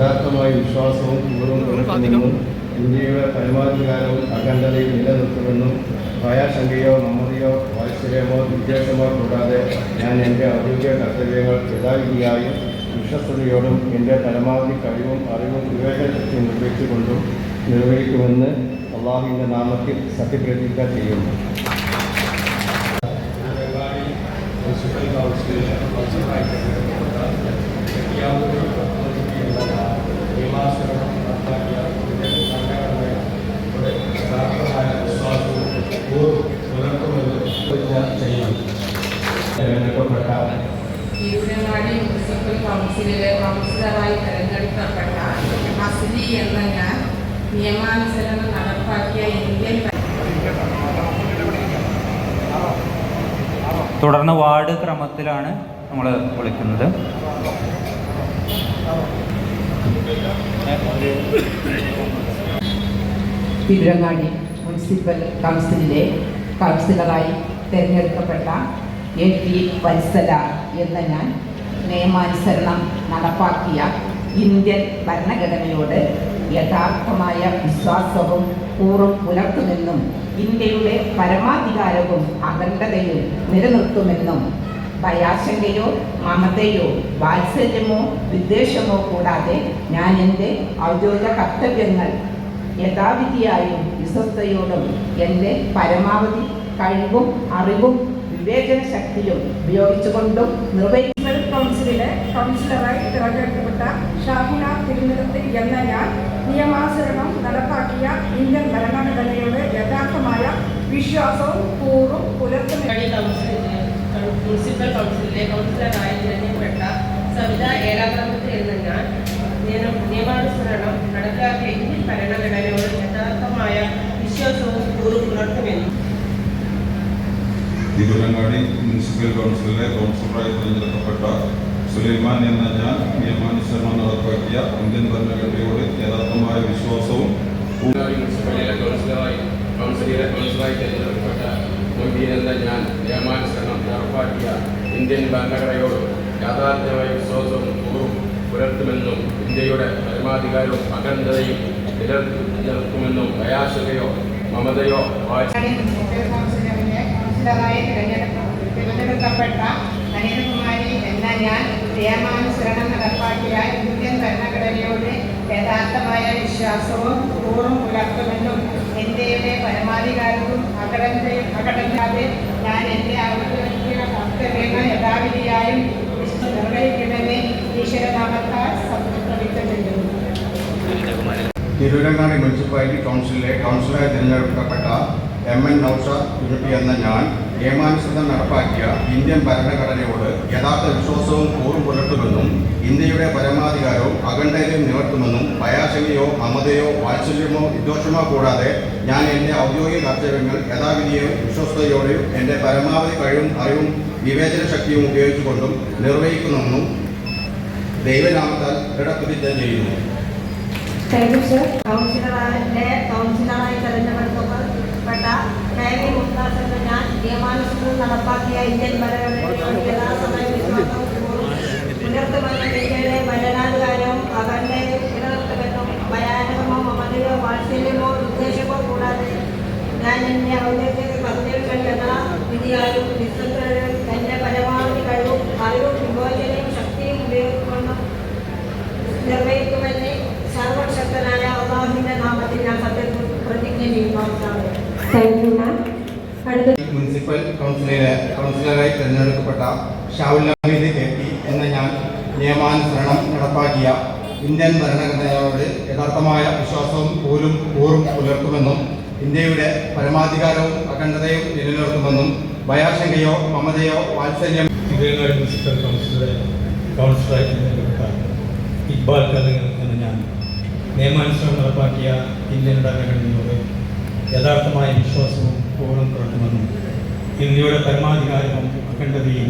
യഥാർത്ഥമായ വിശ്വാസവും പൂർവ്വം പുലർത്തുമെന്നും ഇന്ത്യയുടെ പരമാധികാരവും അഖണ്ഡതയും നിലനിർത്തുമെന്നും ഭയാശങ്കയോ മമതയോ വാത്സല്യമോ വിദ്വേഷമോ കൂടാതെ ഞാൻ എൻ്റെ ഔദ്യോഗിക കർത്തവ്യങ്ങൾ യഥാവിധിയായും വിശ്വസ്തയോടും എൻ്റെ പരമാവധി കഴിവും അറിവും വിവേചനശക്തിയും നിർവഹിച്ചുകൊണ്ടും നിർവഹിക്കുമെന്ന് അള്ളാഹുവിൻ്റെ നാമത്തിൽ സത്യപ്രതിജ്ഞ ചെയ്യുന്നു. തിരൂരങ്ങാടി മുനിസിപ്പൽ കൗൺസിലിലെ കൗൺസിലറായി തെരഞ്ഞെടുക്കപ്പെട്ട അസ്ലി എന്ന ഞാൻ നിയമാനുസരണം നടപ്പാക്കിയ ഇന്ത്യൻ. തുടർന്ന് വാർഡ് ക്രമത്തിലാണ് നമ്മൾ വിളിക്കുന്നത്. തിരൂരങ്ങാടി മുനിസിപ്പൽ കൗൺസിലിലെ കൗൺസിലറായി തിരഞ്ഞെടുക്കപ്പെട്ട AP വത്സല എന്ന ഞാൻ നിയമാനുസരണം നടപ്പാക്കിയ ഇന്ത്യൻ ഭരണഘടനയോട് യഥാർത്ഥമായ വിശ്വാസവും കൂറും പുലർത്തുമെന്നും ഇന്ത്യയുടെ പരമാധികാരവും അഖണ്ഡതയും നിലനിർത്തുമെന്നും ഭയാശങ്കയോ മമതയോ വാത്സല്യമോ വിദ്വേഷമോ കൂടാതെ ഞാൻ എൻ്റെ ഔദ്യോഗിക കർത്തവ്യങ്ങൾ യഥാവിധിയായും വിശ്വസ്തയോടും എൻ്റെ പരമാവധി കഴിവും അറിവും വിവേചന ശക്തിയും ഉപയോഗിച്ചുകൊണ്ടും മുനിസിപ്പൽ കൗൺസിലിലെ കൗൺസിലറായി തിരഞ്ഞെടുക്കപ്പെട്ട ഷാഹിന തിരുനിരത്ത് എന്ന ഞാൻ നിയമാനുസരണം നടപ്പാക്കിയ ഇന്ത്യൻ ഭരണഘടനയോട് യഥാർത്ഥമായ വിശ്വാസവും കൂറും പുലർത്തുന്ന മുനിസിപ്പൽ കൗൺസിലിലെ കൗൺസിലറായി തിരഞ്ഞെടുക്കപ്പെട്ട സവിത ഏലാക്രമത്ത് എന്ന ഞാൻ നിയമാനുസരണം നടപ്പാക്കിയ ഇന്ത്യൻ ഭരണഘടനയോട് യഥാർത്ഥമായ വിശ്വാസവും കൂറും പുലർത്തുമെന്നും തിരൂരങ്ങാടി മുനിസിപ്പൽ കൗൺസിലിലെ കൗൺസിലറായി തിരഞ്ഞെടുക്കപ്പെട്ട സുലൈമാൻ എന്ന ഞാൻ നിയമാനുസരണം നടപ്പാക്കിയ ഇന്ത്യൻ ഭരണഘടനയോട് യഥാർത്ഥമായ വിശ്വാസവും മുനിസിപ്പലിലെ കൗൺസിലറായി തിരഞ്ഞെടുക്കപ്പെട്ട മൊയ്തീൻ എന്ന ഞാൻ നിയമാനുസരണം നടപ്പാക്കിയ ഇന്ത്യൻ ഭരണഘടനയോട് യാഥാർത്ഥ്യമായ വിശ്വാസവും കൂറും പുലർത്തുമെന്നും ഇന്ത്യയുടെ പരമാധികാരവും അഖണ്ഡതയും നിലനിർത്തുമെന്നും ഭയാശങ്കയോ മമതയോ തിരഞ്ഞെടുക്കപ്പെട്ട അനിൽകുമാരി എന്ന ഞാൻ നിയമാനുസരണം നടപ്പാക്കിയ ഇന്ത്യൻ ഭരണഘടനയോട് യഥാർത്ഥമായ വിശ്വാസവും കൂറും പുലർത്തുമെന്നും ഇന്ത്യയുടെ പരമാധികാരവും അഖണ്ഡതയും ഞാൻ എൻ്റെ ഔദ്യോഗിക കർത്തവ്യങ്ങൾ യഥാവിധിയായും നിർവഹിക്കുമെന്ന് ഈശ്വരനാമത്താൽ സത്യപ്രതിജ്ഞ ചെയ്യുന്നു. തിരൂരങ്ങാടി മുനിസിപ്പാലിറ്റി കൗൺസിലിലെ കൗൺസിലറായി തിരഞ്ഞെടുക്കപ്പെട്ട MN നൗഷാദ് കുരുപ്പി എന്ന ഞാൻ നിയമാനുസൃതം നടപ്പാക്കിയ ഇന്ത്യൻ ഭരണഘടനയോട് യഥാർത്ഥ വിശ്വാസവും കൂറും പുലർത്തുമെന്നും ഇന്ത്യയുടെ പരമാധികാരവും അഖണ്ഡതയും നിലനിർത്തുമെന്നും ഭയാശങ്കയോ മമതയോ വാത്സല്യമോ വിദ്വേഷമോ കൂടാതെ ഞാൻ എൻ്റെ ഔദ്യോഗിക കർത്തവ്യങ്ങൾ യഥാവിധിയും വിശ്വസ്തയോടെയും എൻ്റെ പരമാവധി കഴിവും അറിവും വിവേചന ശക്തിയും ഉപയോഗിച്ചുകൊണ്ടും നിർവഹിക്കുമെന്നും ദൈവനാമത്താൽ ദൃഢപ്രതിജ്ഞ ചെയ്യുന്നു. കൗൺസിലറായി തെരഞ്ഞെടുക്കപ്പെട്ട KV മുംതാസ് എന്ന ഞാൻ നിയമാനുസൃതം നടപ്പാക്കിയ ഇന്ത്യൻ ഭരണഘടനയോട് യഥാർത്ഥമായ വിശ്വാസവും പുലർത്തുമെന്നും ഇന്ത്യയുടെ ഭരണാധികാരവും അഖണ്ഡതയും നിലനിർത്തുമെന്നും ഭയാനകമോ മമതയോ വാത്സല്യമോ വിദ്വേഷമോ കൂടാതെ ഞാൻ എൻ്റെ ഔദ്യോഗിക കർത്തവ്യങ്ങൾ യഥാവിധിയായും വിശ്വസ്തയോടും എൻ്റെ പരമാവധി കഴിവും അറിവും വിവേചനയും ശക്തിയും ഉപയോഗിച്ചുകൊണ്ടും നിർവഹിക്കുമെന്ന് സർവശക്തനായ അള്ളാഹുവിന്റെ നാമത്തിൽ ഞാൻ സത്യപ്രതിജ്ഞ ചെയ്യുന്നു. മുനിസിപ്പൽ കൗൺസിലറായി തിരഞ്ഞെടുക്കപ്പെട്ട ഷാവുൽ ഹമീദ് KP എന്ന ഞാൻ നിയമാനുസരണം നടപ്പാക്കിയ ഇന്ത്യൻ ഭരണഘടനയോട് യഥാർത്ഥമായ വിശ്വാസവും കൂറും പുലർത്തുമെന്നും ഇന്ത്യയുടെ പരമാധികാരവും അഖണ്ഡതയും നിലനിർത്തുമെന്നും ഭയാശങ്കയോ മമതയോ വാത്സല്യം. തിരൂരങ്ങാടി മുനിസിപ്പൽ കൗൺസിലറായി തിരഞ്ഞെടുക്കപ്പെട്ട ഇക്ബാൽ കദങ്ങൾ എന്ന ഞാൻ നിയമാനുസരണം നടപ്പാക്കിയ ഇന്ത്യൻ ഭരണഘടനയോട് യഥാർത്ഥമായ വിശ്വാസവും കൂറും പുലർത്തുമെന്നും ഇന്ത്യയുടെ പരമാധികാരവും അഖണ്ഡതയും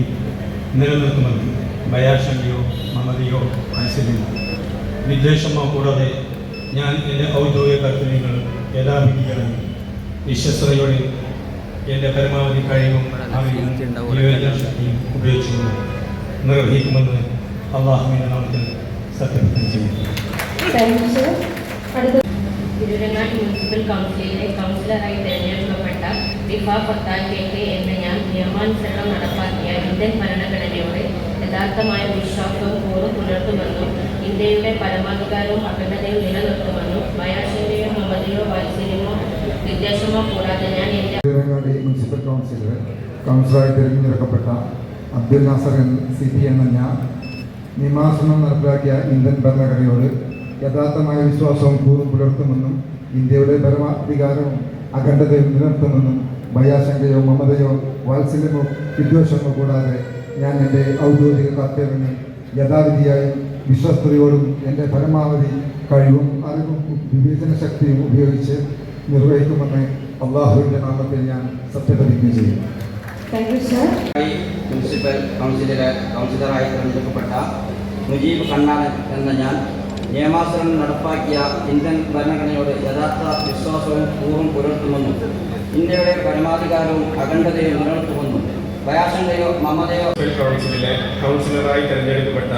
നിലനിർത്തുമെന്നും ഭയാശങ്കയോ മമതയോ വാത്സല്യമോ വിദ്വേഷമോ കൂടാതെ ഞാൻ എൻ്റെ ഔദ്യോഗിക കർത്തവ്യങ്ങൾ യഥാവിധിയായും വിശ്വസ്തയോടെ എൻ്റെ പരമാവധി കഴിവും അറിവും വിവേചന ശക്തിയും ഉപയോഗിച്ചുകൊണ്ട് നിർവഹിക്കുമെന്ന് അള്ളാഹുവിൻ്റെ നാമത്തിൽ സത്യപ്രതിജ്ഞ ചെയ്യുന്നു. Thank you sir. അടുത്ത തിരൂരങ്ങാടി മുനിസിപ്പൽ കൗൺസിലിലെ കൗൺസിലറായി തിരഞ്ഞെടുക്കപ്പെട്ട റിഫ പത്താൻ KK എന്ന ഞാൻ നിയമാനുസരണം നടപ്പാക്കിയ ഇന്ത്യൻ ഭരണഘടനയോട് യഥാർത്ഥമായ വിശ്വാസവും കൂറും പുലർത്തുമെന്നും ഇന്ത്യയുടെ പരമാധികാരവും അഖണ്ഡതയും നിലനിർത്തുമെന്നും ഭയാശങ്കയോ മമതയോ വാത്സല്യമോ വിദ്വേഷമോ കൂടാതെ ഞാൻ എൻ്റെ തിരൂരങ്ങാടി മുനിസിപ്പൽ കൗൺസിലിൽ കൗൺസിലറായി തിരഞ്ഞെടുക്കപ്പെട്ട അബ്ദുൽ നാസർ CP എന്ന ഞാൻ നിയമാനുസരണം നടപ്പിലാക്കിയ ഇന്ത്യൻ ഭരണഘടനയോട് യഥാർത്ഥമായ വിശ്വാസവും കൂറും പുലർത്തുമെന്നും ഇന്ത്യയുടെ പരമാധികാരവും അഖണ്ഡതയും നിലനിർത്തുമെന്നും ഭയാശങ്കയോ മമതയോ വാത്സല്യമോ വിദ്വേഷമോ കൂടാതെ ഞാൻ എൻ്റെ ഔദ്യോഗിക കർത്തവ്യങ്ങൾ യഥാവിധിയായും വിശ്വസ്തയോടും എൻ്റെ പരമാവധി കഴിവും അറിവും വിവേചന ശക്തിയും ഉപയോഗിച്ച് നിർവഹിക്കുമെന്ന് അള്ളാഹുവിൻ്റെ നാമത്തിൽ ഞാൻ സത്യപ്രതിജ്ഞ ചെയ്യും. Thank you sir. മുനിസിപ്പൽ കൗൺസിലിലെ കൗൺസിലറായി തിരഞ്ഞെടുക്കപ്പെട്ട മുജീബ് കണ്ണാടൻ എന്ന ഞാൻ നിയമാനുസരണം നടപ്പാക്കിയ ഇന്ത്യൻ ഭരണഘടനയോട് യഥാർത്ഥ വിശ്വാസവും കൂറും പുലർത്തുമെന്നും ഇന്ത്യയുടെ പരമാധികാരവും അഖണ്ഡതയും നിലനിർത്തുമെന്നും ഭയാശങ്കയോ മമതയോ കൗൺസിലിലെ കൗൺസിലറായി തിരഞ്ഞെടുക്കപ്പെട്ട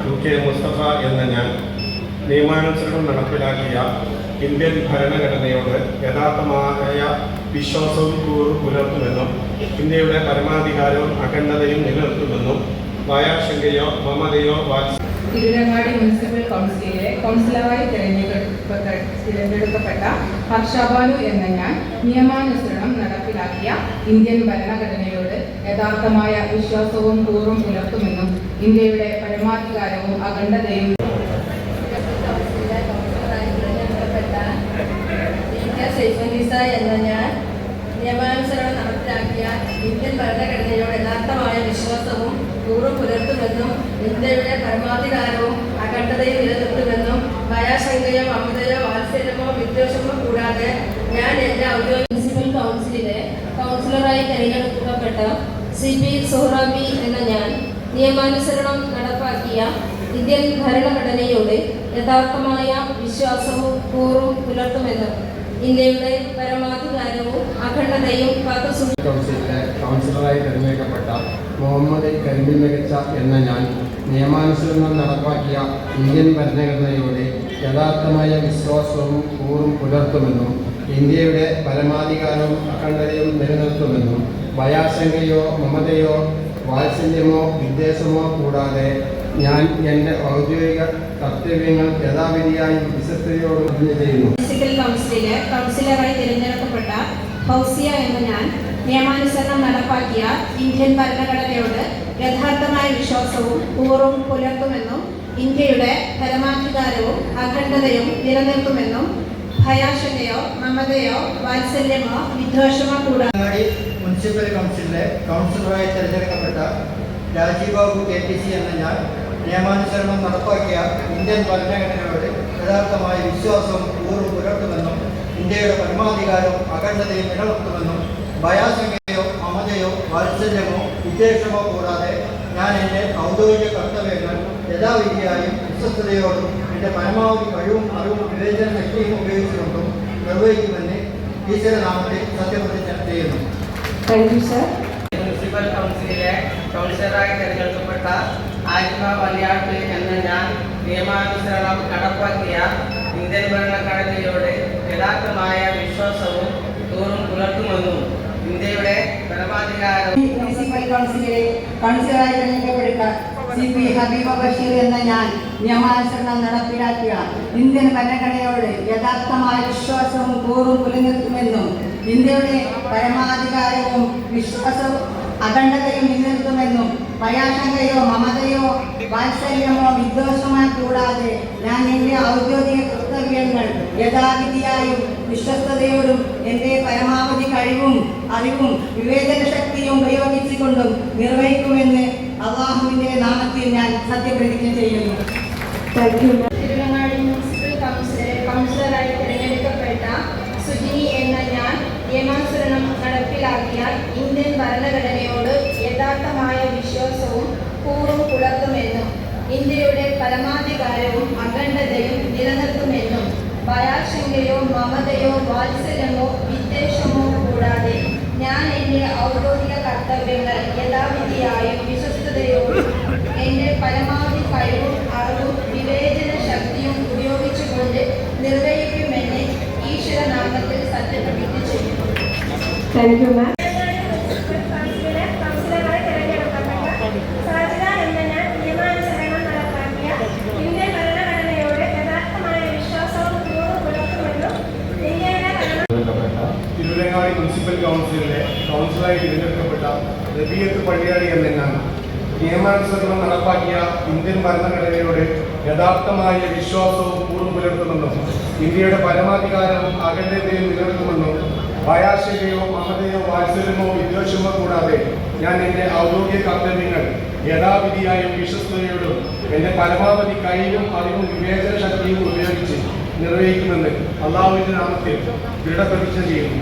UK മുസ്തഫ എന്ന ഞാൻ നിയമാനുസരണം നടപ്പിലാക്കിയ ഇന്ത്യൻ ഭരണഘടനയോട് യഥാർത്ഥമായ വിശ്വാസവും കൂറും പുലർത്തുമെന്നും ഇന്ത്യയുടെ പരമാധികാരവും അഖണ്ഡതയും നിലനിർത്തുമെന്നും ഭയാശങ്കയോ മമതയോ തിരൂരങ്ങാടി മുനിസിപ്പൽ കൗൺസിലിലെ കൗൺസിലറായി തിരഞ്ഞെടുക്കപ്പെട്ട ഹർഷബാലു എന്ന ഞാൻ നിയമാനുസരണം നടപ്പിലാക്കിയ ഇന്ത്യൻ ഭരണഘടനയോട് യഥാർത്ഥമായ വിശ്വാസവും കൂറും പുലർത്തുമെന്നും ഇന്ത്യയുടെ പരമാധികാരവും അഖണ്ഡതയും എന്ന ഞാൻ നിയമാനുസരണം നടപ്പിലാക്കിയ ഇന്ത്യൻ ഭരണഘടനയോട് യഥാർത്ഥമായ വിശ്വാസവും കൂറും പുലർത്തുമെന്നും ഇന്ത്യയുടെ പരമാധികാരവും അഖണ്ഡതയും നിലനിർത്തുമെന്നും ഭയാശങ്കയോ മമതയോ വാത്സല്യമോ വിദ്വേഷമോ കൂടാതെ ഞാൻ എൻ്റെ ഔദ്യോഗിക മുനിസിപ്പൽ കൗൺസിലിലെ കൗൺസിലറായി തിരഞ്ഞെടുക്കപ്പെട്ട CP സോഹ്റാബി എന്ന ഞാൻ നിയമാനുസരണം നടപ്പാക്കിയ ഇന്ത്യൻ ഭരണഘടനയോട് യഥാർത്ഥമായ വിശ്വാസവും കൂറും പുലർത്തുമെന്നും ഇന്ത്യയുടെ പരമാധികാരവും അഖണ്ഡതയും കാത്തുസൂക്ഷിക്കും. കൗൺസിലിലെ കൗൺസിലറായി തിരഞ്ഞെടുക്കപ്പെട്ട മുഹമ്മദ് കരിമിൽ മികച്ച എന്ന ഞാൻ നിയമാനുസരണം നടപ്പാക്കിയ ഇന്ത്യൻ ഭരണഘടനയോട് യഥാർത്ഥമായ വിശ്വാസവും കൂറും പുലർത്തുമെന്നും ഇന്ത്യയുടെ പരമാധികാരവും അഖണ്ഡതയും നിലനിർത്തുമെന്നും ഭയാശങ്കയോ മമതയോ വാത്സല്യമോ വിദ്വേഷമോ കൂടാതെ ഞാൻ എൻ്റെ ഔദ്യോഗിക കർത്തവ്യങ്ങൾ യഥാവിധിയായും വിശ്വസ്തയോടും പ്രതിജ്ഞ ചെയ്യുന്നു. മുനിസിപ്പൽ കൗൺസിലിലെ കൗൺസിലറായി തിരഞ്ഞെടുക്കപ്പെട്ട ഫൗസിയ എന്ന ഞാൻ നിയമാനുസരണം നടപ്പാക്കിയ ഇന്ത്യൻ ഭരണഘടനയോട് യഥാർത്ഥമായ വിശ്വാസവും കൂറും പുലർത്തുമെന്നും ഇന്ത്യയുടെ പരമാധികാരവും അഖണ്ഡതയും നിലനിർത്തുമെന്നും ഭയാശങ്കയോ മമതയോ വാത്സല്യമോ വിദ്വേഷമോ കൂടാതെ മുനിസിപ്പൽ കൗൺസിലിലെ കൗൺസിലറായി തിരഞ്ഞെടുക്കപ്പെട്ട രാജീവ് ബാബു KTC എന്ന ഞാൻ നിയമാനുസരണം നടപ്പാക്കിയ ഇന്ത്യൻ ഭരണഘടനയോട് യഥാർത്ഥമായ വിശ്വാസവും കൂറും പുലർത്തുമെന്നും ഇന്ത്യയുടെ പരമാധികാരവും അഖണ്ഡതയും നിലനിർത്തുമെന്നും ഭയാശങ്കയോ മമതയോ വാത്സല്യമോ വിദ്വേഷമോ കൂടാതെ ഞാൻ എൻ്റെ ഔദ്യോഗിക കർത്തവ്യങ്ങൾ യഥാവിധിയായും വിശ്വസ്തയോടും എൻ്റെ പരമാവധി കഴിവും അറിവും വിവേചന ശക്തിയും ഉപയോഗിച്ചുകൊണ്ടും നിർവഹിക്കുമെന്ന് ഈശ്വരനാമത്തിൽ സത്യപ്രതിജ്ഞ ചെയ്യുന്നു. Thank you sir. മുനിസിപ്പൽ കൗൺസിലിലെ കൗൺസിലറായി തിരഞ്ഞെടുക്കപ്പെട്ട ആരിഫ വലിയാട്ട് എന്ന ഞാൻ നിയമാനുസരണം നടപ്പാക്കിയ ഇന്ത്യൻ ഭരണഘടനയോട് യഥാർത്ഥമായ വിശ്വാസവും കൂറും പുലർത്തുമെന്നും ഇന്ത്യയുടെ പരമാധികാരം മുനിസിപ്പൽ കൗൺസിലിലെ കൗൺസിലറായി തിരഞ്ഞെടുക്കപ്പെട്ട CP ഹബീബ ബഷീർ എന്ന ഞാൻ നിയമാനുസരണം നടപ്പിലാക്കിയ ഇന്ത്യൻ ഭരണഘടനയോട് യഥാർത്ഥമായ വിശ്വാസവും കൂറും പുലർത്തുമെന്നും ഇന്ത്യയുടെ പരമാധികാരവും വിശ്വാസവും അഖണ്ഡതയും നിലനിർത്തുമെന്നും ഭയാശങ്കയോ മമതയോ വാത്സല്യമോ വിദ്വേഷമോ കൂടാതെ ഞാൻ എൻ്റെ ഔദ്യോഗിക കർത്തവ്യങ്ങൾ യഥാവിധിയായും വിശ്വസ്തയോടും എൻ്റെ പരമാവധി കഴിവും അറിവും വിവേചന ശക്തിയും ഉപയോഗിച്ചുകൊണ്ടും നിർവഹിക്കുമെന്ന് അള്ളാഹുവിൻ്റെ നാമത്തിൽ ഞാൻ സത്യപ്രതിജ്ഞ ചെയ്യുന്നു. തിരുവങ്ങാടി മുനിസിപ്പൽ കൗൺസിലറായി തിരഞ്ഞെടുക്കപ്പെട്ട സുജിനി എന്ന ഞാൻ നിയമാനുസരണം നടപ്പിലാക്കിയ ഇന്ത്യൻ ഭരണഘടനയോട് യഥാർത്ഥമായ വിശ്വാസവും കൂറും പുലർത്തുമെന്നും ഇന്ത്യയുടെ പരമാധികാരവും അഖണ്ഡതയും നിലനിർത്തുമെന്നും ഭയാശങ്കയോ മമതയോ വാത്സല്യമോ വിദ്വേഷമോ കൂടാതെ ഞാൻ എൻ്റെ ഔദ്യോഗിക കർത്തവ്യങ്ങൾ യഥാവിധിയായും വിശ്വസ്തയോടും എൻ്റെ പരമാവധി കഴിവും അറിവും വിവേചന ശക്തിയും ഉപയോഗിച്ച് താങ്ക് യു മാം. കൗൺസിലറായി തിരഞ്ഞെടുക്കപ്പെട്ട സാജിദ എന്ന ഞാൻ നിയമാനുസരണം നടപ്പാക്കിയ ഇന്ത്യൻ ഭരണഘടനയോട് യഥാർത്ഥമായ വിശ്വാസവും കൂറും പുലർത്തുമെന്നും ഇന്ത്യയുടെ തിരൂരങ്ങാടി മുനിസിപ്പൽ കൗൺസിലിലെ കൗൺസിലറായി തിരഞ്ഞെടുക്കപ്പെട്ട റബീയത്ത് പള്ളിയാടി എന്ന ഞാൻ നിയമാനുസരണം നടപ്പാക്കിയ ഇന്ത്യൻ ഭരണഘടനയോട് യഥാർത്ഥമായ വിശ്വാസവും കൂറും പുലർത്തുമെന്നും ഇന്ത്യയുടെ പരമാധികാരവും അഖണ്ഡതയും നിലനിർത്തുമെന്നും ഭയാശങ്കയോ മമതയോ വാത്സല്യമോ വിദ്വേഷമോ കൂടാതെ ഞാൻ എൻ്റെ ഔദ്യോഗിക കർത്തവ്യങ്ങൾ യഥാവിധിയായും വിശ്വസ്തയോടും എൻ്റെ പരമാവധി കഴിവും അറിവും വിവേചന ശക്തിയും ഉപയോഗിച്ച് നിർവഹിക്കുമെന്ന് അള്ളാഹുവിൻ്റെ നാമത്തിൽ ദൃഢപ്രതിജ്ഞ ചെയ്യുന്നു.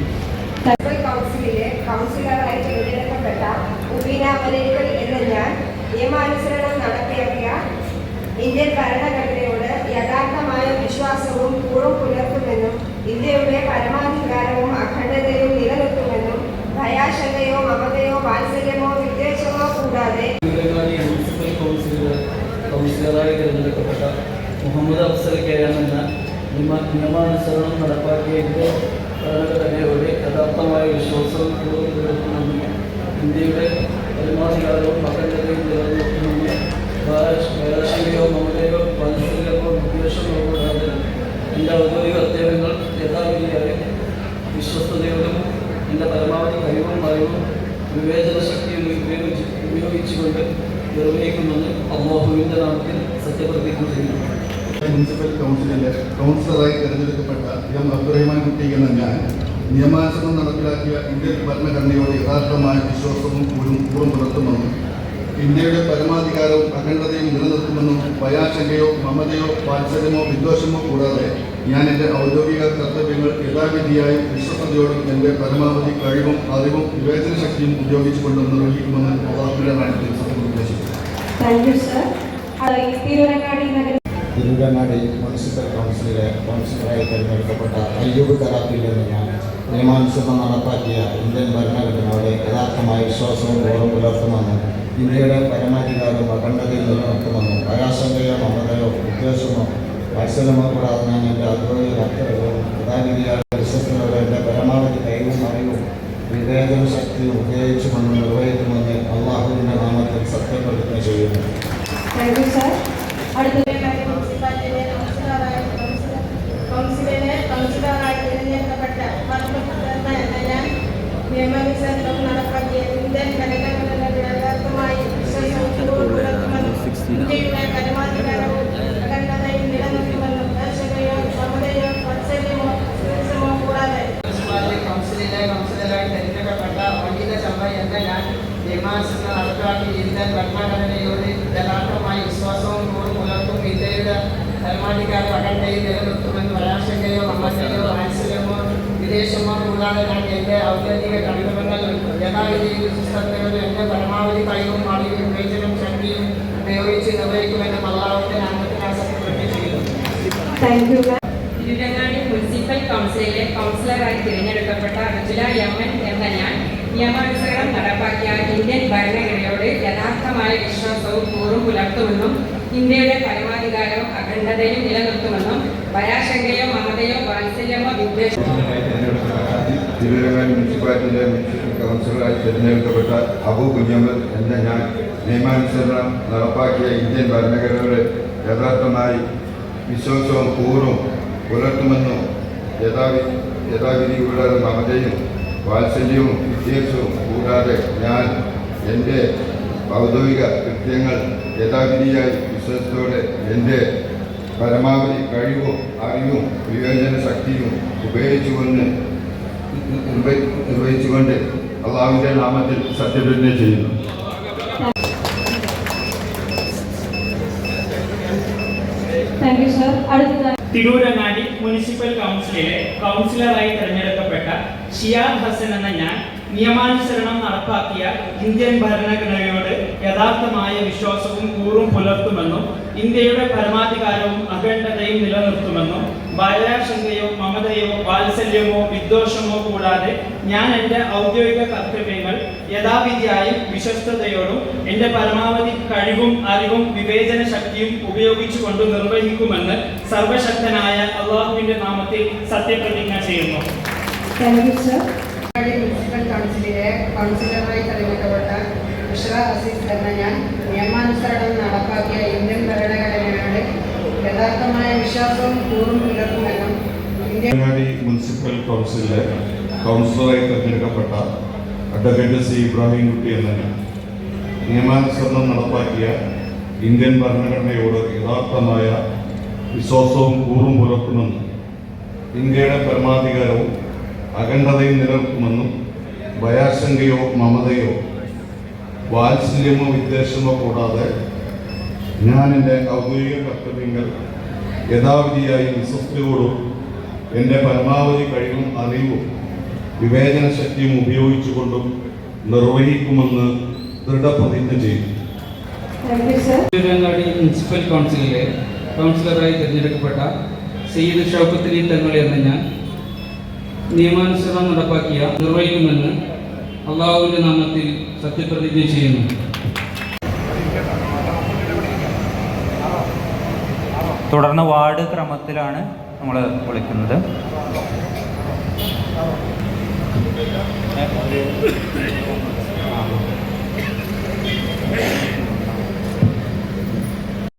കൗൺസിലിലെ കൗൺസിലറായി തിരഞ്ഞെടുക്കപ്പെട്ട ഉബീന മലൈക്കൽ എന്ന ഞാൻ നിയമാനുസരണം നടപ്പിലാക്കിയ ഇന്ത്യൻ ഭരണഘടനയോട് യഥാർത്ഥമായ വിശ്വാസവും കൂറും പുലർത്തുമെന്നും ഇന്ത്യയുടെ പരമാധികാരവും അഖണ്ഡതയും നിലനിർത്തുമെന്നും ഭയാശങ്കയോ മമതയോ വാത്സല്യമോ വിദ്വേഷമോ കൂടാതെ മുനിസിപ്പൽ കൗൺസിലറായി തിരഞ്ഞെടുക്കപ്പെട്ട മുഹമ്മദ് അഫ്സൽ കെ എന്ന നിയമാനുസരണം നടപ്പാക്കിയ ഇന്ത്യൻ ഭരണഘടനയോട് യഥാർത്ഥമായ വിശ്വാസവും കൂറും പുലർത്തുമെന്നും ഇന്ത്യയുടെ പരമാധികാരവും അഖണ്ഡതയും നിലനിർത്തുമെന്നും ഭയാശങ്കയോ മമതയോ വാത്സല്യമോ വിദ്വേഷമോ കൂടാതെ എൻ്റെ ഔദ്യോഗിക കർത്തവ്യങ്ങൾ യഥാവിധിയായും വിശ്വസ്തയോടും എൻ്റെ പരമാവധി കഴിവും അറിവും വിവേചന ശക്തിയും ഉപയോഗിച്ചുകൊണ്ട് നിർവഹിക്കുമെന്ന് അല്ലാഹുവിൻ്റെ നാമത്തിൽ സത്യപ്രതിജ്ഞ ചെയ്യുന്നു. മുനിസിപ്പൽ കൗൺസിലിലെ കൗൺസിലറായി തിരഞ്ഞെടുക്കപ്പെട്ട എം അബ്ദുറഹ്മാൻ കുട്ടി എന്ന ഞാൻ നിയമാനുസരണം നടപ്പിലാക്കിയ ഇന്ത്യൻ ഭരണഘടനയോട് യഥാർത്ഥമായ വിശ്വാസവും കൂറും പുലർത്തുമെന്നും ഇന്ത്യയുടെ പരമാധികാരവും അഖണ്ഡതയും നിലനിർത്തുമെന്നും ഭയാശങ്കയോ മമതയോ വാത്സല്യമോ വിദ്വേഷമോ കൂടാതെ ഞാൻ എൻ്റെ ഔദ്യോഗിക കർത്തവ്യങ്ങൾ യഥാവിധിയായും വിശ്വസ്തയോടും എൻ്റെ പരമാവധി കഴിവും അറിവും വിവേചന ശക്തിയും ഉപയോഗിച്ചുകൊണ്ട് നിർവഹിക്കുമെന്ന് അള്ളാഹുവിൻ്റെ നാമത്തിൽ സത്യപ്രതിജ്ഞ ചെയ്യുന്നു. തിരൂരങ്ങാടി മുനിസിപ്പൽ കൗൺസിലിലെ കൗൺസിലറായി തിരഞ്ഞെടുക്കപ്പെട്ട അയ്യൂബ് കറാത്തിൽ എന്ന ഞാൻ നിയമാനുസരണം നടപ്പാക്കിയ ഇന്ത്യൻ ഭരണഘടനയോട് യഥാർത്ഥമായ വിശ്വാസവും കൂറും പുലർത്തുമെന്നും ഇന്ത്യയുടെ പരമാധികാരവും അഖണ്ഡതയും നിലനിർത്തുമെന്നും ഭയാശങ്കയോ മമതയോ വിദ്വേഷമോ വാത്സല്യമോ കൂടാതെ ഞാൻ എൻ്റെ ഔദ്യോഗിക കർത്തവ്യവും യഥാവിധിയായ വിശ്വസ്തയോടെ എൻ്റെ പരമാവധി കഴിവും അറിവും വിവേചന ശക്തിയും ഉപയോഗിച്ചുമെന്ന് നിർവഹിക്കുമെന്ന് അള്ളാഹുവിൻ്റെ നാമത്തിൽ സത്യപ്രതിജ്ഞ ചെയ്യുന്നു. കൗൺസിലിലെ കൗൺസിലറായി തിരഞ്ഞെടുക്കപ്പെട്ട എന്ന ഞാൻ നിയമാനുസരണം നടപ്പാക്കിയ ഇന്ത്യൻ ഭരണഘടനയുടെ യഥാർത്ഥമായി വിശ്വാസവും കൂറും പുലർത്തുമെന്നും ഇന്ത്യയുടെ പരമാധികാരവും അഖണ്ഡതയും നിലനിർത്തുമെന്നും ഭയാശങ്കയോ മമതയോ വാത്സല്യമോ വിദ്വേഷമോ കൂടാതെ കൗൺസിലിലെ കൗൺസിലറായി തിരഞ്ഞെടുക്കപ്പെട്ട വൈദ്യുത ചമ്പ എന്ന ഞാൻ നിയമാനുസരണം നടപ്പിലാക്കിയ ഇന്ത്യൻ ഭരണഘടനയോട് യഥാർത്ഥമായ വിശ്വാസവും കൂറും പുലർത്തും ഇന്ത്യയുടെ പരമാധികാരം അഖണ്ഡതയും നിലനിർത്തുമെന്ന് ഭയാശങ്കയോ മമതയോ വാത്സല്യമോ വിദേശമോ കൂടാതെ ഞാൻ എൻ്റെ ഔദ്യോഗിക കർത്തവ്യങ്ങൾ യഥാവിധിയിൽ വിശ്വസ്തയോട് എൻ്റെ പരമാവധി കഴിവും അറിവും വിവേചനം ശക്തിയും ഉപയോഗിച്ച് നിർവഹിക്കുമെന്ന് അല്ലാഹുവിൻ്റെ നാമത്തിൽ ഞാൻ സത്യപ്രതിജ്ഞ ചെയ്യുന്നു. തിരൂരങ്ങാടി മുനിസിപ്പൽ കൗൺസിലിലെ കൗൺസിലറായി തിരഞ്ഞെടുക്കപ്പെട്ട റജുല യമൻ എന്ന ഞാൻ നിയമാനുസരണം നടപ്പാക്കിയ ഇന്ത്യൻ ഭരണഘടനയോട് യഥാർത്ഥമായ വിശ്വാസവും കൂറും പുലർത്തുമെന്നും ഇന്ത്യയുടെ പരമാധികാരവും അഖണ്ഡതയും നിലനിർത്തുമെന്നും ഭയാശങ്കയോ മമതയോ വാത്സല്യമോ വിദ്വേഷമോ തിരൂരങ്ങാടി മുനിസിപ്പാലിറ്റിയിലെ മുനിസിപ്പൽ കൗൺസിലറായി തിരഞ്ഞെടുക്കപ്പെട്ട അബു കുഞ്ഞമ്മൽ എന്ന ഞാൻ നിയമാനുസരണം നടപ്പാക്കിയ ഇന്ത്യൻ ഭരണഘടനയുടെ യഥാർത്ഥമായി വിശ്വാസവും കൂറും പുലർത്തുമെന്നും യഥാവിധിയുള്ള മമതയും വാത്സല്യവും വിദ്വേഷവും കൂടാതെ ഞാൻ എൻ്റെ ഔദ്യോഗിക കൃത്യങ്ങൾ യഥാവിധിയായി വിശ്വാസത്തോടെ എൻ്റെ പരമാവധി കഴിവും അറിവും വിവേചന ശക്തിയും നിർവഹിച്ചുകൊണ്ട് അള്ളാഹുവിൻ്റെ നാമത്തിൽ സത്യപ്രതിജ്ഞ ചെയ്യുന്നു. തിരൂരങ്ങാടി മുനിസിപ്പൽ കൗൺസിലിലെ കൗൺസിലറായി തിരഞ്ഞെടുക്കപ്പെട്ട ഷിയാദ് ഹസൻ എന്ന ഞാൻ നിയമാനുസരണം നടപ്പാക്കിയ ഇന്ത്യൻ ഭരണഘടനയോട് യഥാർത്ഥമായ വിശ്വാസവും കൂറും പുലർത്തുമെന്നും ഇന്ത്യയുടെ പരമാധികാരവും അഖണ്ഡതയും നിലനിർത്തുമെന്നും ഭയാശങ്കയോ മമതയോ വാത്സല്യമോ വിദ്വേഷമോ കൂടാതെ ഞാൻ എൻ്റെ ഔദ്യോഗിക കർത്തവ്യങ്ങൾ യഥാവിധിയായും വിശ്വസ്തയോടും എൻ്റെ പരമാവധി കഴിവും അറിവും വിവേചന ശക്തിയും ഉപയോഗിച്ചുകൊണ്ട് നിർവഹിക്കുമെന്ന് സർവശക്തനായ അള്ളാഹുവിൻ്റെ നാമത്തിൽ സത്യപ്രതിജ്ഞ ചെയ്യുന്നു. മുനിസിപ്പൽ കൗൺസിലിലെ കൗൺസിലറായി തെരഞ്ഞെടുക്കപ്പെട്ട ബുഷ്ര അസീസ് എന്ന ഞാൻ നിയമാനുസരണം നടപ്പാക്കിയ ഇന്ത്യൻ ഭരണഘടനയോട് യഥാർത്ഥമായ വിശ്വാസവും കൂറും പുലർത്തുമെന്നും അങ്ങാടി മുനിസിപ്പൽ കൗൺസിലിലെ കൗൺസിലറായി തെരഞ്ഞെടുക്കപ്പെട്ട അഡ്വക്കേറ്റ് സി ഇബ്രാഹിം കുട്ടി എന്ന ഞാൻ നിയമാനുസരണം നടപ്പാക്കിയ ഇന്ത്യൻ ഭരണഘടനയോട് യഥാർത്ഥമായ വിശ്വാസവും കൂറും പുലർത്തുമെന്നും ഇന്ത്യയുടെ പരമാധികാരവും അഖണ്ഡതയും നിലനിർത്തുമെന്നും ഭയാശങ്കയോ മമതയോ വാത്സല്യമോ വിദ്വേഷമോ കൂടാതെ ഞാൻ എൻ്റെ ഔദ്യോഗിക കർത്തവ്യങ്ങൾ യഥാവിധിയായി വിശ്വസ്തയോടും എൻ്റെ പരമാവധി കഴിവും അറിവും വിവേചന ശക്തിയും ഉപയോഗിച്ചുകൊണ്ടും നിർവഹിക്കുമെന്ന് ദൃഢപ്രതിജ്ഞ ചെയ്തു. തിരൂരങ്ങാടി മുനിസിപ്പൽ കൗൺസിലിലെ കൗൺസിലറായി തിരഞ്ഞെടുക്കപ്പെട്ട സയ്യിദ് ഷൗക്കത്ത് അലി തങ്ങൾ എന്ന ഞാൻ നിയമാനുസരണം നടപ്പാക്കിയ നിർവഹിക്കുമെന്ന് അള്ളാഹുവിൻ്റെ നാമത്തിൽ സത്യപ്രതിജ്ഞ ചെയ്യുന്നു. തുടർന്ന് വാർഡ് ക്രമത്തിലാണ് നമ്മൾ വിളിക്കുന്നത്.